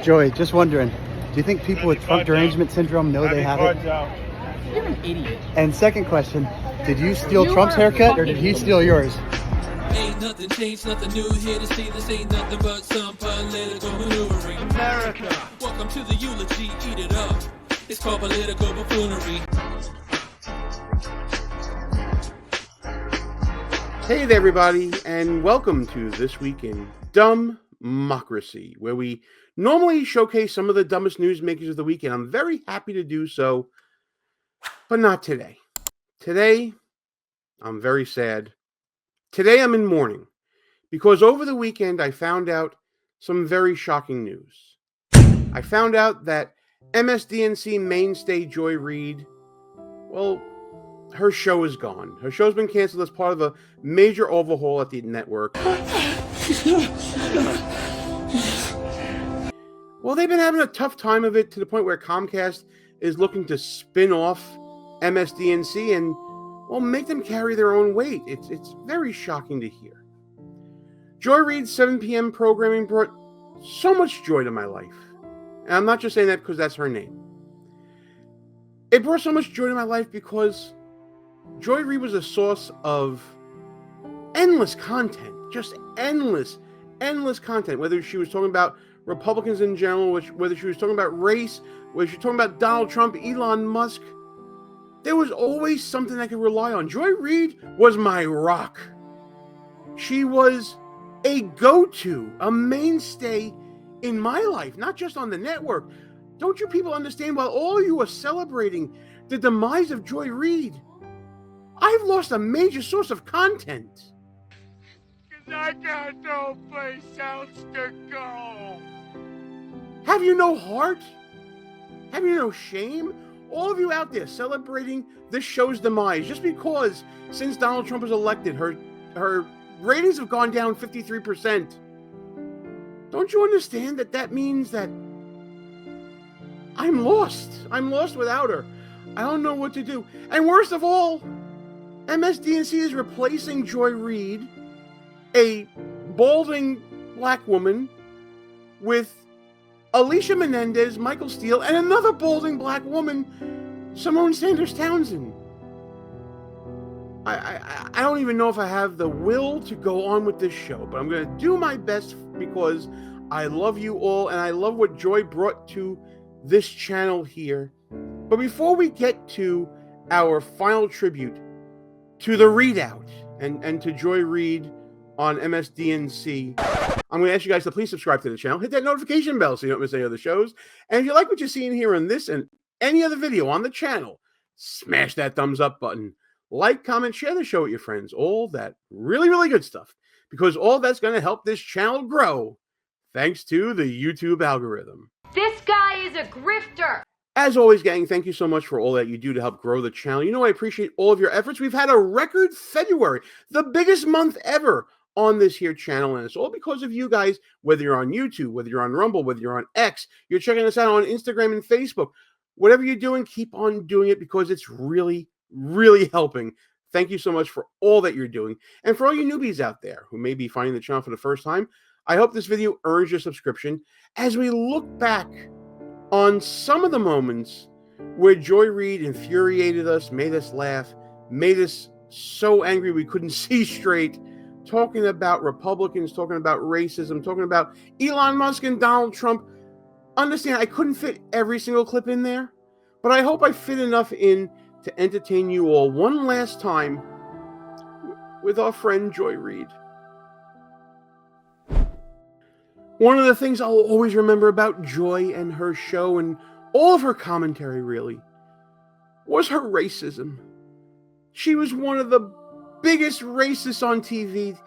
Joy, just wondering, do you think people with trunk derangement syndrome know they have it? You're an idiot. And second question, did you steal Trump's haircut or did he steal yours? Ain't nothing changed, nothing new here to see. This ain't nothing but some political maneuvering. America. Welcome to the eulogy, eat it up. It's called political buffoonery. Hey there, everybody, and welcome to This Week in DUMBmocracy, where we normally showcase some of the dumbest newsmakers of the week, and I'm very happy to do so, but not today. Today, I'm very sad. Today, I'm in mourning, because over the weekend, I found out some very shocking news. I found out that MSNBC mainstay Joy Reid, well, her show is gone. Her show's been canceled as part of a major overhaul at the network. Well, they've been having a tough time of it to the point where Comcast is looking to spin off MSNBC and, well, make them carry their own weight. It's very shocking to hear. Joy Reid's 7 p.m. programming brought so much joy to my life. And I'm not just saying that because that's her name. It brought so much joy to my life because Joy Reid was a source of endless content, just endless content, whether she was talking about Republicans in general, whether she was talking about race, whether she was talking about Donald Trump, Elon Musk. There was always something I could rely on. Joy Reid was my rock. She was a go-to, a mainstay in my life, not just on the network. Don't you people understand? While all of you are celebrating the demise of Joy Reid, I've lost a major source of content. Because I got no place else to go. Have you no heart? Have you no shame? All of you out there celebrating this show's demise just because since Donald Trump was elected, her ratings have gone down 53%. Don't you understand that means that I'm lost? I'm lost without her. I don't know what to do. And worst of all, MSNBC is replacing Joy Reid, a balding black woman, with Alicia Menendez, Michael Steele, and another balding black woman, Simone Sanders Townsend. I don't even know if I have the will to go on with this show, but I'm going to do my best because I love you all and I love what Joy brought to this channel here. But before we get to our final tribute to the Reid Out and to Joy Reid on MSNBC, I'm going to ask you guys to please subscribe to the channel. Hit that notification bell so you don't miss any other shows. And if you like what you're seeing here on this and any other video on the channel, smash that thumbs up button. Like, comment, share the show with your friends. All that really good stuff. Because all that's going to help this channel grow thanks to the YouTube algorithm. This guy is a grifter. As always, gang, thank you so much for all that you do to help grow the channel. You know, I appreciate all of your efforts. We've had a record February, the biggest month ever on this here channel, and it's all because of you guys, whether you're on YouTube, whether you're on Rumble, whether you're on X, you're checking us out on Instagram and Facebook. Whatever you're doing, keep on doing it because it's really helping. Thank you so much for all that you're doing. And for all you newbies out there who may be finding the channel for the first time, I hope this video earns your subscription as we look back on some of the moments where Joy Reid infuriated us, made us laugh, made us so angry we couldn't see straight, talking about Republicans, talking about racism, talking about Elon Musk and Donald Trump. Understand, I couldn't fit every single clip in there, but I hope I fit enough in to entertain you all one last time with our friend Joy Reid. One of the things I'll always remember about Joy and her show and all of her commentary really was her racism. She was one of the biggest racists on TV.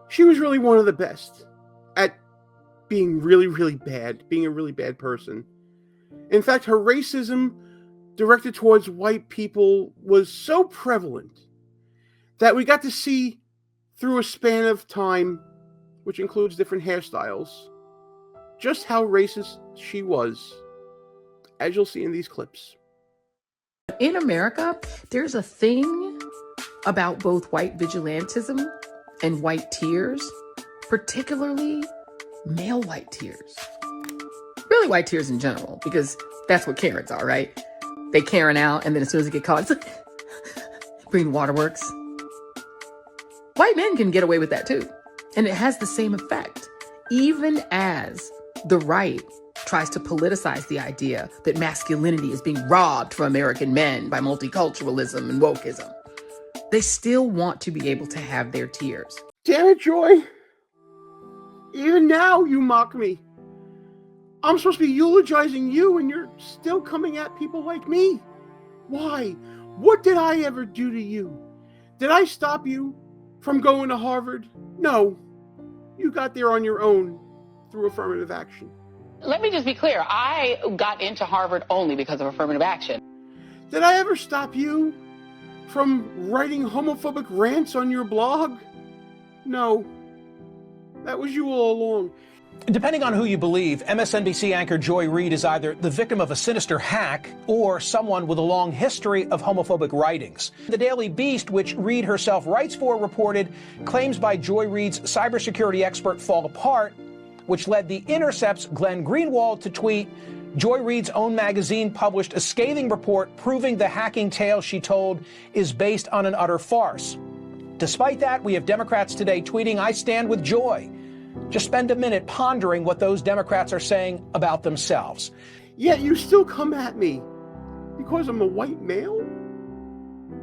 She was really one of the best at being really bad, being a really bad person. In fact, her racism directed towards white people was so prevalent that we got to see through a span of time, which includes different hairstyles, just how racist she was, as you'll see in these clips. In America, there's a thing about both white vigilantism and white tears, particularly male white tears. pearly white tears in general, because that's what Karens are, right? They Karen out, and then as soon as they get caught, it's like, green waterworks. White men can get away with that too. And it has the same effect. Even as the right tries to politicize the idea that masculinity is being robbed from American men by multiculturalism and wokeism, they still want to be able to have their tears. Damn it, Joy. Even now you mock me. I'm supposed to be eulogizing you and you're still coming at people like me. Why? What did I ever do to you? Did I stop you from going to Harvard? No. You got there on your own through affirmative action. Let me just be clear. I got into Harvard only because of affirmative action. Did I ever stop you from writing homophobic rants on your blog? No. That was you all along. Depending on who you believe, MSNBC anchor Joy Reid is either the victim of a sinister hack or someone with a long history of homophobic writings. The Daily Beast, which Reid herself writes for, reported claims by Joy Reid's cybersecurity expert fall apart, which led The Intercept's Glenn Greenwald to tweet, Joy Reid's own magazine published a scathing report proving the hacking tale she told is based on an utter farce. Despite that, we have Democrats today tweeting, I stand with Joy. Just spend a minute pondering what those Democrats are saying about themselves. Yet you still come at me because I'm a white male?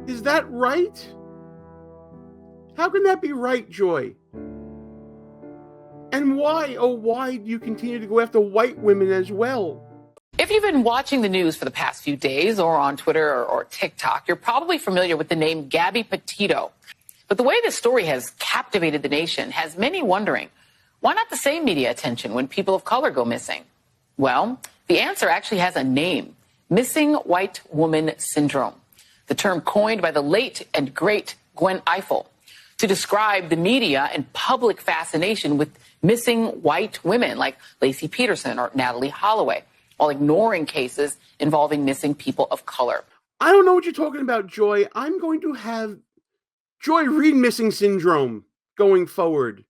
Is that right? How can that be right, Joy? And why, oh why do you continue to go after white women as well? If you've been watching the news for the past few days or on Twitter or TikTok, you're probably familiar with the name Gabby Petito. But the way this story has captivated the nation has many wondering, why not the same media attention when people of color go missing? Well, the answer actually has a name, missing white woman syndrome, the term coined by the late and great Gwen Ifill to describe the media and public fascination with missing white women like Lacey Peterson or Natalie Holloway, while ignoring cases involving missing people of color. I don't know what you're talking about, Joy. I'm going to have Joy Reid missing syndrome going forward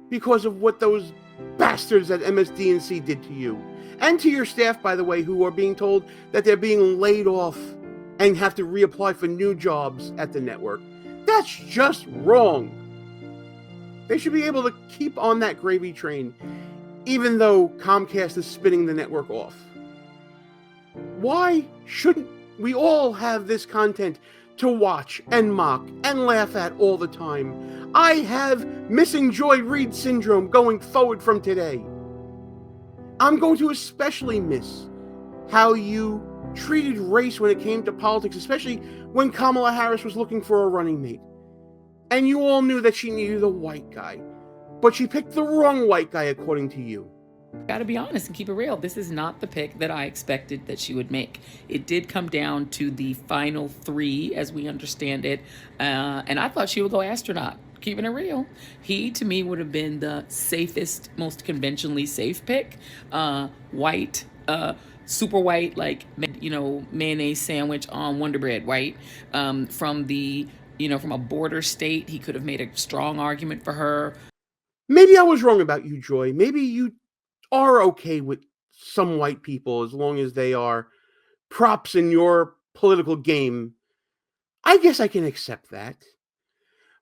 because of what those bastards at MSDNC did to you. And to your staff, by the way, who are being told that they're being laid off and have to reapply for new jobs at the network. That's just wrong. They should be able to keep on that gravy train, even though Comcast is spinning the network off. Why shouldn't we all have this content to watch and mock and laugh at all the time? I have missing Joy Reid syndrome going forward from today. I'm going to especially miss how you treated race when it came to politics, especially when Kamala Harris was looking for a running mate. And you all knew that she needed a white guy, but she picked the wrong white guy according to you. Gotta be honest and keep it real. This is not the pick that I expected that she would make. It did come down to the final three, as we understand it, and I thought she would go astronaut. Keeping it real, he to me would have been the safest, most conventionally safe pick. White, super white, like mayonnaise sandwich on Wonder Bread, white. From a border state, he could have made a strong argument for her. Maybe I was wrong about you, Joy. Maybe you are okay with some white people as long as they are props in your political game. I guess I can accept that.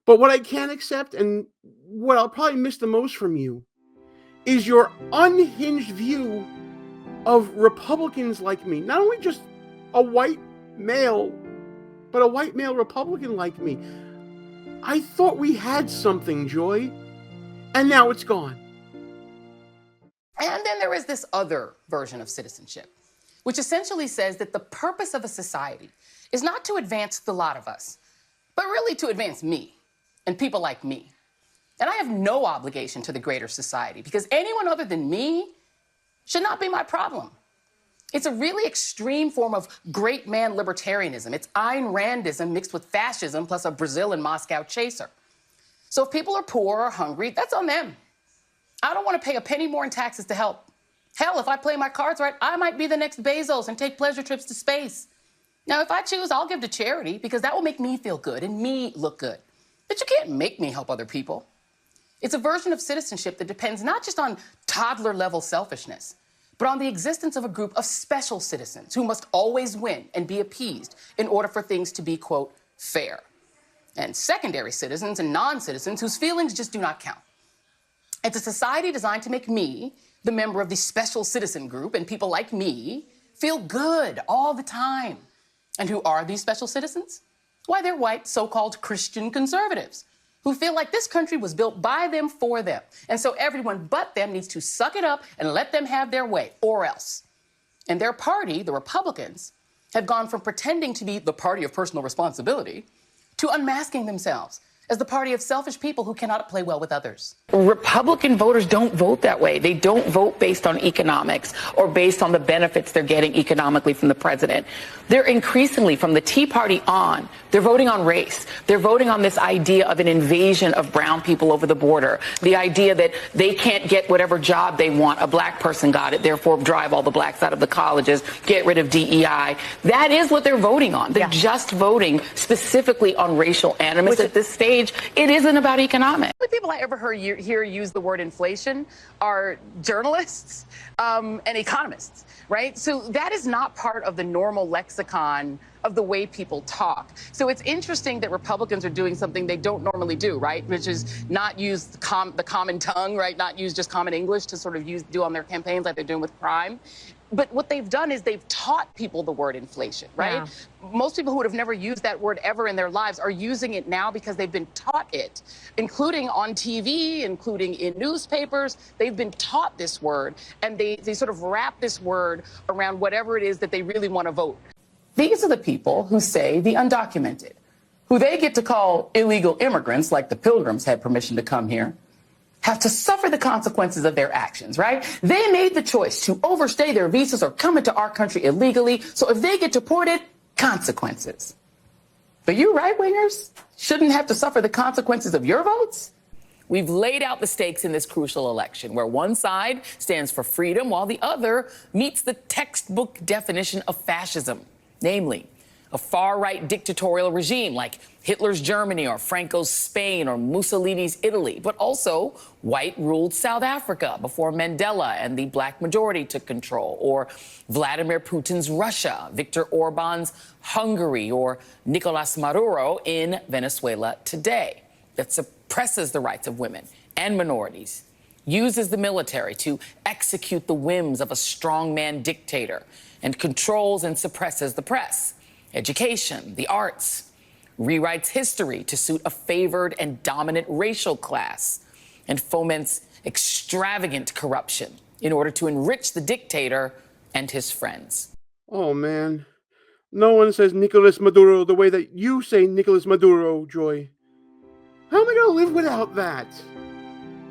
But what I can't accept, and what I'll probably miss the most from you, is your unhinged view of Republicans like me. Not only just a white male, but a white male Republican like me. I thought we had something, Joy, and now it's gone. And then there is this other version of citizenship, which essentially says that the purpose of a society is not to advance the lot of us, but really to advance me and people like me. And I have no obligation to the greater society because anyone other than me should not be my problem. It's a really extreme form of great man libertarianism. It's Ayn Randism mixed with fascism plus a Brazil and Moscow chaser. So if people are poor or hungry, that's on them. I don't want to pay a penny more in taxes to help. Hell, if I play my cards right, I might be the next Bezos and take pleasure trips to space. Now, if I choose, I'll give to charity because that will make me feel good and me look good. But you can't make me help other people. It's a version of citizenship that depends not just on toddler-level selfishness, but on the existence of a group of special citizens who must always win and be appeased in order for things to be, quote, fair. And secondary citizens and non-citizens whose feelings just do not count. It's a society designed to make me, the member of the special citizen group, and people like me, feel good all the time. And who are these special citizens? Why, they're white so-called Christian conservatives who feel like this country was built by them for them. And so everyone but them needs to suck it up and let them have their way, or else. And their party, the Republicans, have gone from pretending to be the party of personal responsibility to unmasking themselves as the party of selfish people who cannot play well with others. Republican voters don't vote that way. They don't vote based on economics or based on the benefits they're getting economically from the president. They're increasingly, from the Tea Party on, they're voting on race. They're voting on this idea of an invasion of brown people over the border. The idea that they can't get whatever job they want. A black person got it, therefore drive all the blacks out of the colleges, get rid of DEI. That is what they're voting on. They're just voting specifically on racial animus at this stage. It isn't about economics. The people I ever hear use the word inflation are journalists and economists, right? So that is not part of the normal lexicon of the way people talk. So it's interesting that Republicans are doing something they don't normally do, right? Which is not use the common tongue, right? Not use just common English to sort of do on their campaigns like they're doing with crime. But what they've done is they've taught people the word inflation, right? Yeah. Most people who would have never used that word ever in their lives are using it now because they've been taught it, including on TV, including in newspapers. They've been taught this word, and they sort of wrap this word around whatever it is that they really want to vote. These are the people who say the undocumented, who they get to call illegal immigrants, like the Pilgrims had permission to come here, have to suffer the consequences of their actions, right? They made the choice to overstay their visas or come into our country illegally. So if they get deported, consequences. But you right-wingers shouldn't have to suffer the consequences of your votes? We've laid out the stakes in this crucial election, where one side stands for freedom while the other meets the textbook definition of fascism, namely a far-right dictatorial regime like Hitler's Germany or Franco's Spain or Mussolini's Italy, but also white-ruled South Africa before Mandela and the black majority took control, or Vladimir Putin's Russia, Viktor Orban's Hungary, or Nicolas Maduro in Venezuela today, that suppresses the rights of women and minorities, uses the military to execute the whims of a strongman dictator, and controls and suppresses the press, education, the arts, rewrites history to suit a favored and dominant racial class, and foments extravagant corruption in order to enrich the dictator and his friends. Oh, man. No one says Nicolas Maduro the way that you say Nicolas Maduro, Joy. How am I going to live without that?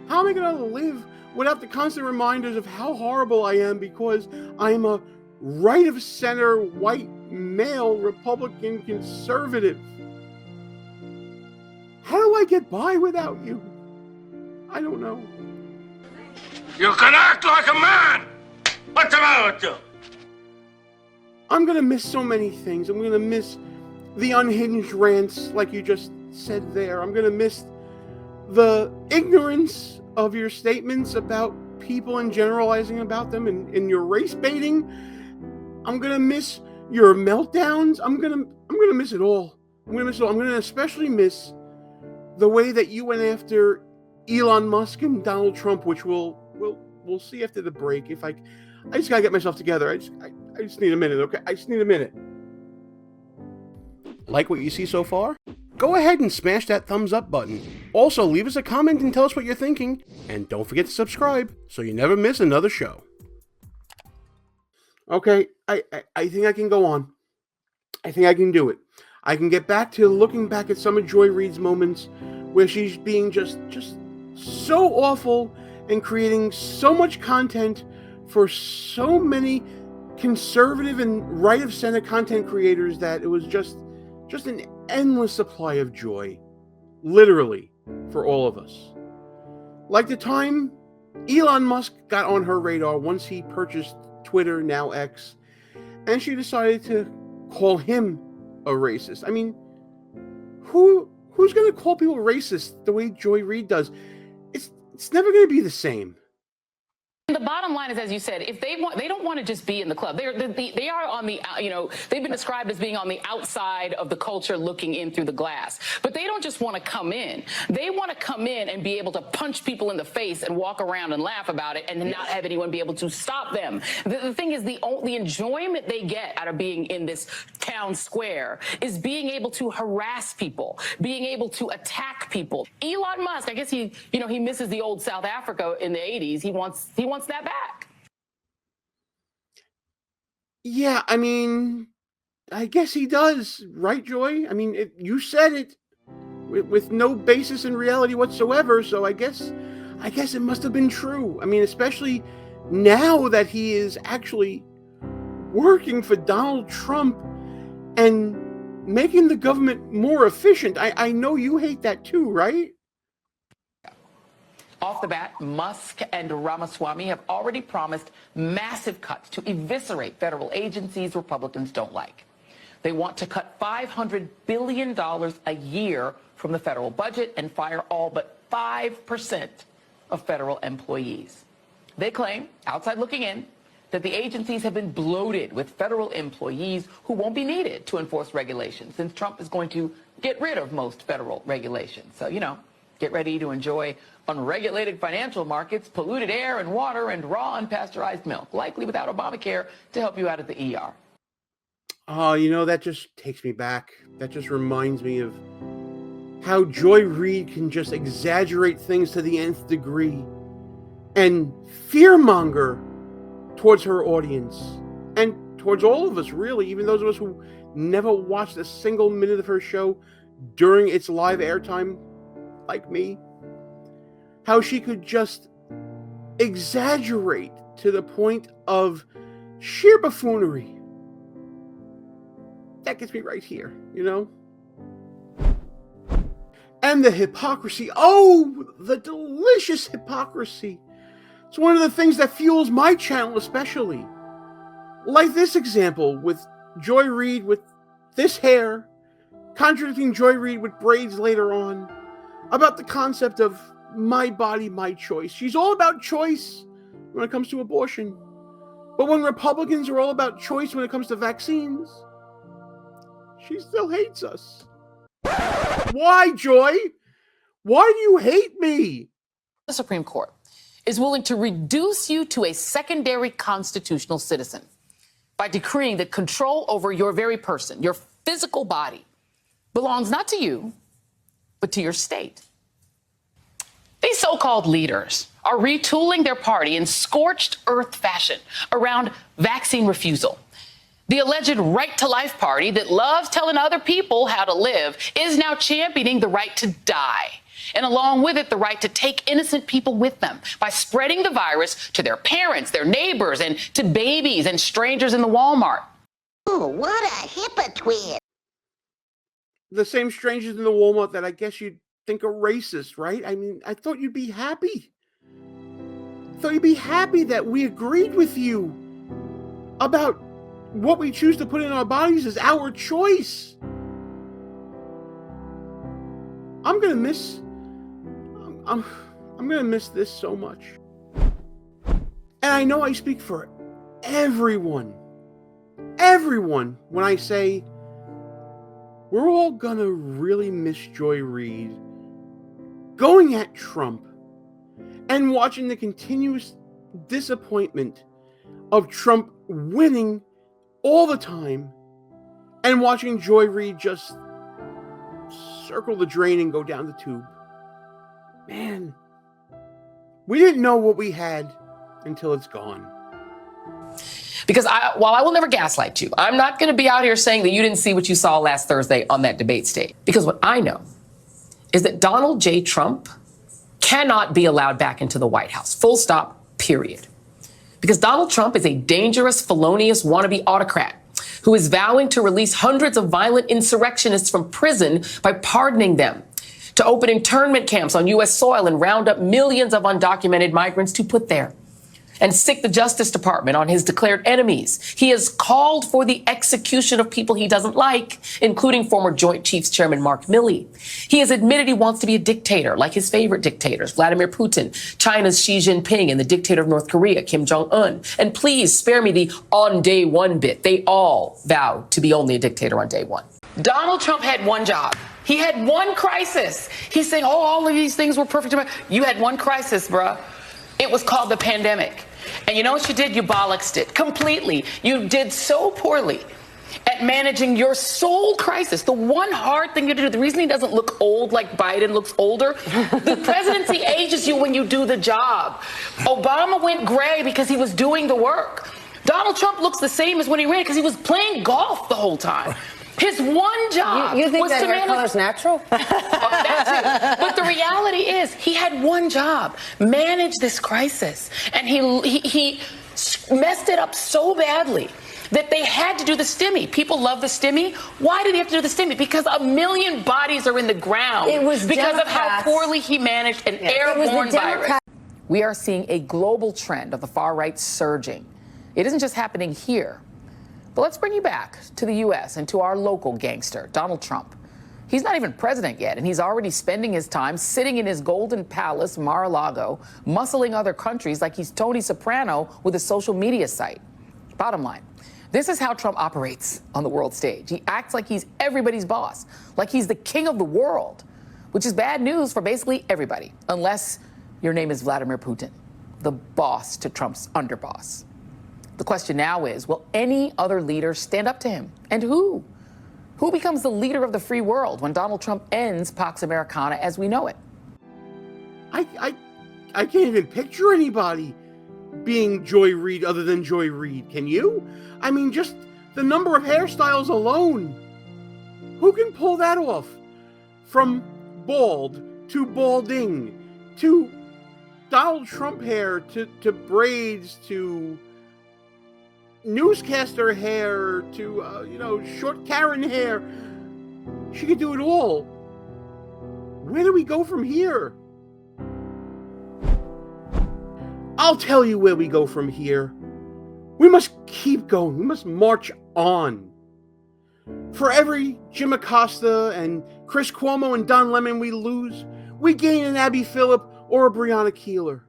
How am I going to live without the constant reminders of how horrible I am because I'm a right-of-center, white, male, Republican conservative? How do I get by without you? I don't know. You can act like a man! What's the matter with you? I'm going to miss so many things. I'm going to miss the unhinged rants like you just said there. I'm going to miss the ignorance of your statements about people and generalizing about them and your race baiting. I'm going to miss your meltdowns. I'm going to miss it all. I'm going to especially miss the way that you went after Elon Musk and Donald Trump, which we'll see after the break. I just got to get myself together. I just need a minute, okay? I just need a minute. Like what you see so far? Go ahead and smash that thumbs up button. Also, leave us a comment and tell us what you're thinking. And don't forget to subscribe so you never miss another show. Okay, I think I can go on. I think I can do it. I can get back to looking back at some of Joy Reid's moments where she's being just so awful and creating so much content for so many conservative and right-of-center content creators that it was just an endless supply of joy, literally, for all of us. Like the time Elon Musk got on her radar once he purchased Twitter, now X, and she decided to call him a racist. I mean, who's going to call people racist the way Joy Reid does? It's never going to be the same. The bottom line is, as you said, if they don't want to just be in the club. They are on the, they've been described as being on the outside of the culture looking in through the glass. But they don't just want to come in. They want to come in and be able to punch people in the face and walk around and laugh about it and not have anyone be able to stop them. The thing is, the enjoyment they get out of being in this town square is being able to harass people, being able to attack people. Elon Musk, I guess he misses the old South Africa in the 80s. He wants that back. Yeah, I mean, I guess he does, right, Joy? I mean, you said it with no basis in reality whatsoever, so I guess it must have been true. I mean, especially now that he is actually working for Donald Trump and making the government more efficient. I know you hate that too, right? Off the bat, Musk and Ramaswamy have already promised massive cuts to eviscerate federal agencies Republicans don't like. They want to cut $500 billion a year from the federal budget and fire all but 5% of federal employees. They claim, outside looking in, that the agencies have been bloated with federal employees who won't be needed to enforce regulations, since Trump is going to get rid of most federal regulations. So, get ready to enjoy unregulated financial markets, polluted air and water, and raw unpasteurized milk, likely without Obamacare to help you out at the ER. Oh, that just takes me back. That just reminds me of how Joy Reid can just exaggerate things to the nth degree and fearmonger towards her audience and towards all of us, really, even those of us who never watched a single minute of her show during its live airtime, like me. How she could just exaggerate to the point of sheer buffoonery. That gets me right here, And the hypocrisy. Oh, the delicious hypocrisy. It's one of the things that fuels my channel especially. Like this example with Joy Reid with this hair, contradicting Joy Reid with braids later on, about the concept of my body, my choice. She's all about choice when it comes to abortion. But when Republicans are all about choice when it comes to vaccines, she still hates us. Why, Joy? Why do you hate me? The Supreme Court is willing to reduce you to a secondary constitutional citizen by decreeing that control over your very person, your physical body, belongs not to you, but to your state. These so-called leaders are retooling their party in scorched earth fashion around vaccine refusal. The alleged right to life party that loves telling other people how to live is now championing the right to die. And along with it, the right to take innocent people with them by spreading the virus to their parents, their neighbors, and to babies and strangers in the Walmart. Oh, what a hypocrite. The same strangers in the Walmart that I guess you'd think are racist, right? I mean, I thought you'd be happy. I thought you'd be happy that we agreed with you about what we choose to put in our bodies is our choice. I'm gonna miss this so much. And I know I speak for everyone when I say we're all gonna really miss Joy Reid going at Trump and watching the continuous disappointment of Trump winning all the time and watching Joy Reid just circle the drain and go down the tube. Man, we didn't know what we had until it's gone. Because while I will never gaslight you, I'm not going to be out here saying that you didn't see what you saw last Thursday on that debate stage. Because what I know is that Donald J. Trump cannot be allowed back into the White House. Full stop, period. Because Donald Trump is a dangerous, felonious wannabe autocrat who is vowing to release hundreds of violent insurrectionists from prison by pardoning them, to open internment camps on U.S. soil and round up millions of undocumented migrants to put there. and sick the Justice Department on his declared enemies. He has called for the execution of people he doesn't like, including former Joint Chiefs Chairman Mark Milley. He has admitted he wants to be a dictator, like his favorite dictators, Vladimir Putin, China's Xi Jinping, and the dictator of North Korea, Kim Jong-un. And please spare me the on day one bit. They all vow to be only a dictator on day one. Donald Trump had one job. He had one crisis. He's saying, oh, all of these things were perfect. You had one crisis, bruh. It was called the pandemic. And you know what you did? You bollocksed it completely. You did so poorly at managing your sole crisis. The one hard thing you do, the reason he doesn't look old like Biden looks older, the presidency ages you when you do the job. Obama went gray because he was doing the work. Donald Trump looks the same as when he ran because he was playing golf the whole time. His one job you think was that to hair manage. color's natural? That too. But the reality is, he had one job: manage this crisis, and he messed it up so badly that they had to do the stimmy. People love the stimmy. Why did he have to do the stimmy? Because 1 million bodies are in the ground. It was because Democrats. of how poorly he managed an airborne virus. We are seeing a global trend of the far right surging. It isn't just happening here. But let's bring you back to the U.S. and to our local gangster, Donald Trump. He's not even president yet, and he's already spending his time sitting in his golden palace, Mar-a-Lago, muscling other countries like he's Tony Soprano with a social media site. Bottom line, this is how Trump operates on the world stage. He acts like he's everybody's boss, like he's the king of the world, which is bad news for basically everybody, unless your name is Vladimir Putin, the boss to Trump's underboss. The question now is, will any other leader stand up to him? And who? Who becomes the leader of the free world when Donald Trump ends Pax Americana as we know it? I can't even picture anybody being Joy Reid other than Joy Reid. Can you? I mean, just the number of hairstyles alone. Who can pull that off? From bald to balding to Donald Trump hair to braids to newscaster hair to short Karen hair. She could do it all. Where do we go from here? I'll tell you where we go from here. We must keep going. We must march on. For every Jim Acosta and Chris Cuomo and Don Lemon we lose, we gain an Abby Phillip or a Breonna Keeler.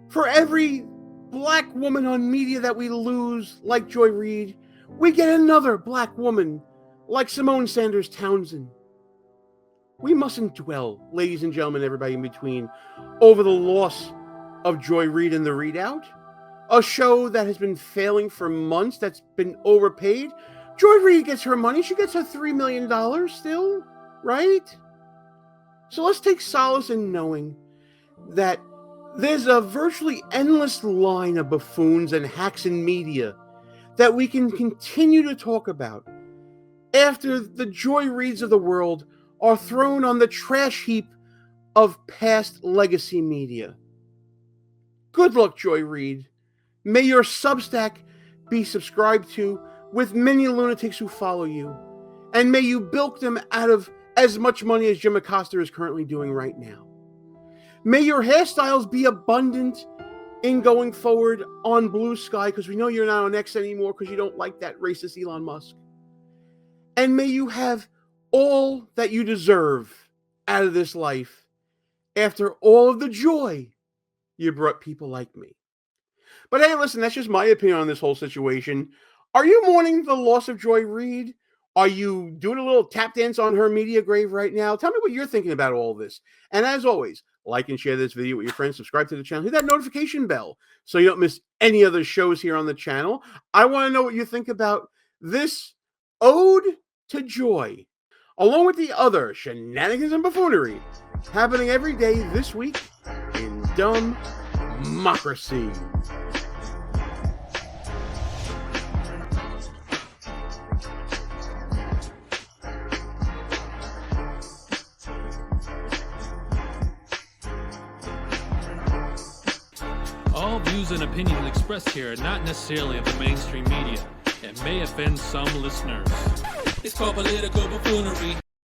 For every black woman on media that we lose, like Joy Reid, we get another black woman, like Simone Sanders Townsend. We mustn't dwell, ladies and gentlemen, everybody in between, over the loss of Joy Reid and the Reid Out, a show that has been failing for months, that's been overpaid. Joy Reid gets her money. She gets her $3 million still, right? So let's take solace in knowing that there's a virtually endless line of buffoons and hacks in media that we can continue to talk about after the Joy Reids of the world are thrown on the trash heap of past legacy media. Good luck, Joy Reid. May your Substack be subscribed to with many lunatics who follow you, and may you bilk them out of as much money as Jim Acosta is currently doing right now. May your hairstyles be abundant in going forward on Blue Sky, because we know you're not on X anymore because you don't like that racist Elon Musk. And may you have all that you deserve out of this life after all of the joy you brought people like me. But hey, listen, that's just my opinion on this whole situation. Are you mourning the loss of Joy Reid? Are you doing a little tap dance on her media grave right now? Tell me what you're thinking about all this. And as always, like and share this video with your friends, subscribe to the channel, hit that notification bell so you don't miss any other shows here on the channel. I want to know what you think about this ode to joy, along with the other shenanigans and buffoonery happening every day this week in DUMBmocracy. All views and opinions expressed here are not necessarily of the mainstream media and may offend some listeners. It's called political buffoonery.